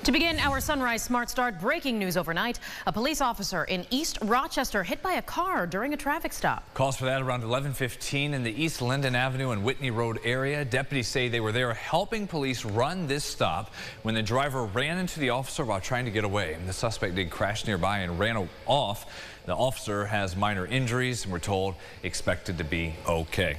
To begin our Sunrise Smart Start, breaking news overnight. A police officer in East Rochester hit by a car during a traffic stop. Calls for that around 11:15 in the East Linden Avenue and Whitney Road area. Deputies say they were there helping police run this stop when the driver ran into the officer while trying to get away. The suspect did crash nearby and ran off. The officer has minor injuries and we're told expected to be okay.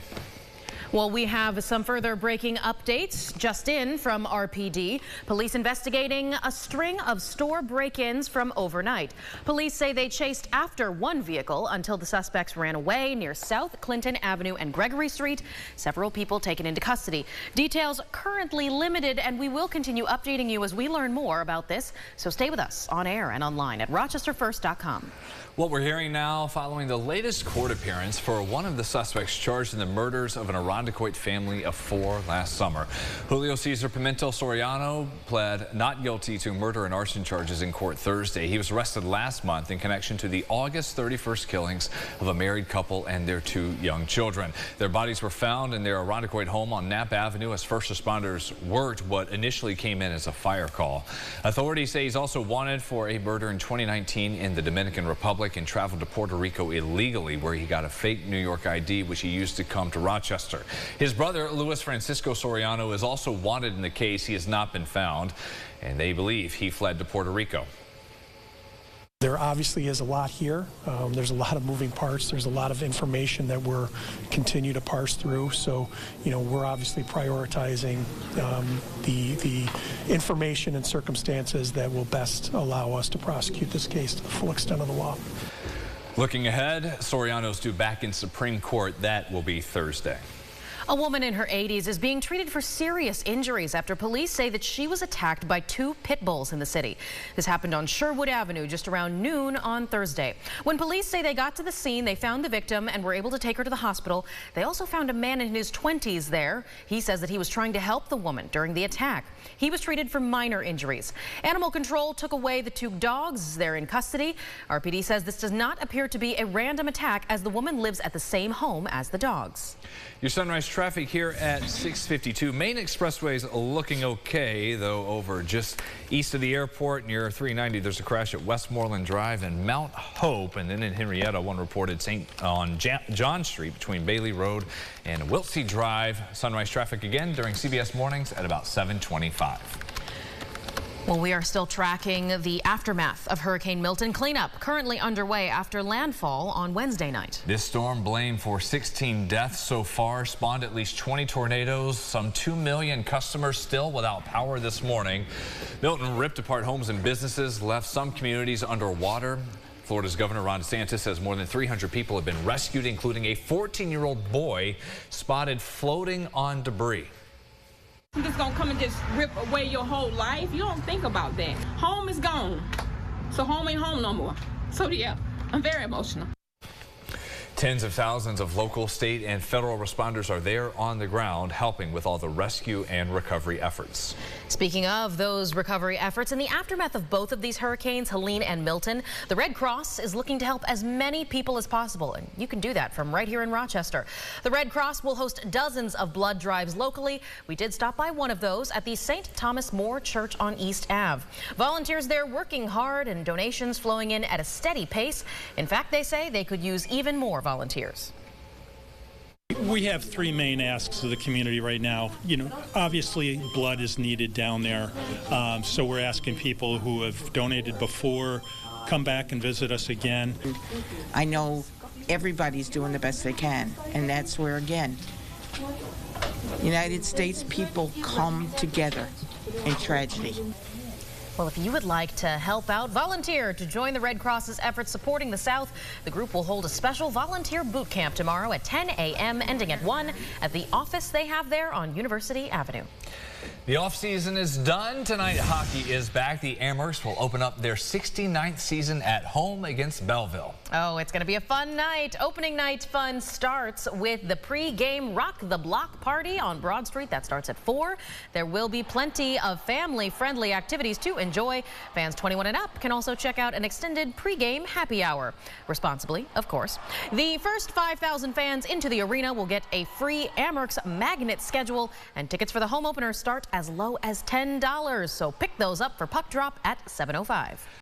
Well, we have some further breaking updates just in from RPD. Police investigating a string of store break-ins from overnight. Police say they chased after one vehicle until the suspects ran away near South Clinton Avenue and Gregory Street. Several people taken into custody. Details currently limited, and we will continue updating you as we learn more about this. So stay with us on air and online at rochesterfirst.com. What we're hearing now following the latest court appearance for one of the suspects charged in the murders of an Irondequoit family of 4 last summer. Julio Cesar Pimentel Soriano pled not guilty to murder and arson charges in court Thursday. He was arrested last month in connection to the August 31st killings of a married couple and their 2 young children. Their bodies were found in their Irondequoit home on Knapp Avenue as first responders worked what initially came in as a fire call. Authorities say he's also wanted for a murder in 2019 in the Dominican Republic and traveled to Puerto Rico illegally, where he got a fake New York ID which he used to come to Rochester. His brother, Luis Francisco Soriano, is also wanted in the case. He has not been found, and they believe he fled to Puerto Rico. There obviously is a lot here. There's a lot of moving parts. There's a lot of information that we're continue to parse through. So, we're obviously prioritizing the information and circumstances that will best allow us to prosecute this case to the full extent of the law. Looking ahead, Soriano's due back in Supreme Court. That will be Thursday. A woman in her 80s is being treated for serious injuries after police say that she was attacked by 2 pit bulls in the city. This happened on Sherwood Avenue just around noon on Thursday. When police say they got to the scene, they found the victim and were able to take her to the hospital. They also found a man in his 20s there. He says that he was trying to help the woman during the attack. He was treated for minor injuries. Animal Control took away the 2 dogs. They're in custody. RPD says this does not appear to be a random attack, as the woman lives at the same home as the dogs. Your Sunrise traffic here at 6:52. Main expressways looking okay, though, over just east of the airport near 390. There's a crash at Westmoreland Drive and Mount Hope, and then in Henrietta, one reported on John Street between Bailey Road and Wiltsey Drive. Sunrise traffic again during CBS Mornings at about 7:25. Well, we are still tracking the aftermath of Hurricane Milton. Cleanup currently underway after landfall on Wednesday night. This storm blamed for 16 deaths so far, spawned at least 20 tornadoes, some 2 million customers still without power this morning. Milton ripped apart homes and businesses, left some communities underwater. Florida's Governor Ron DeSantis says more than 300 people have been rescued, including a 14-year-old boy spotted floating on debris. I'm just gonna come and just rip away your whole life. You don't think about that. Home is gone. So home ain't home no more. So yeah, I'm very emotional. Tens of thousands of local, state, and federal responders are there on the ground helping with all the rescue and recovery efforts. Speaking of those recovery efforts, in the aftermath of both of these hurricanes, Helene and Milton, the Red Cross is looking to help as many people as possible, and you can do that from right here in Rochester. The Red Cross will host dozens of blood drives locally. We did stop by one of those at the St. Thomas More Church on East Ave. Volunteers there working hard and donations flowing in at a steady pace. In fact, they say they could use even more volunteers. We have 3 main asks of the community right now. Obviously blood is needed down there, so we're asking people who have donated before, come back and visit us again. I know everybody's doing the best they can, and that's where, again, United States people come together in tragedy. Well, if you would like to help out, volunteer to join the Red Cross's efforts supporting the South. The group will hold a special volunteer boot camp tomorrow at 10 a.m. ending at 1 at the office they have there on University Avenue. The offseason is done. Tonight, hockey is back. The Amerks will open up their 69th season at home against Belleville. Oh, it's going to be a fun night. Opening night fun starts with the pre-game Rock the Block party on Broad Street. That starts at 4. There will be plenty of family-friendly activities to enjoy. Fans 21 and up can also check out an extended pre-game happy hour. Responsibly, of course. The first 5,000 fans into the arena will get a free Amerks magnet schedule, and tickets for the home opener start at as low as $10. So pick those up for puck drop at 7:05.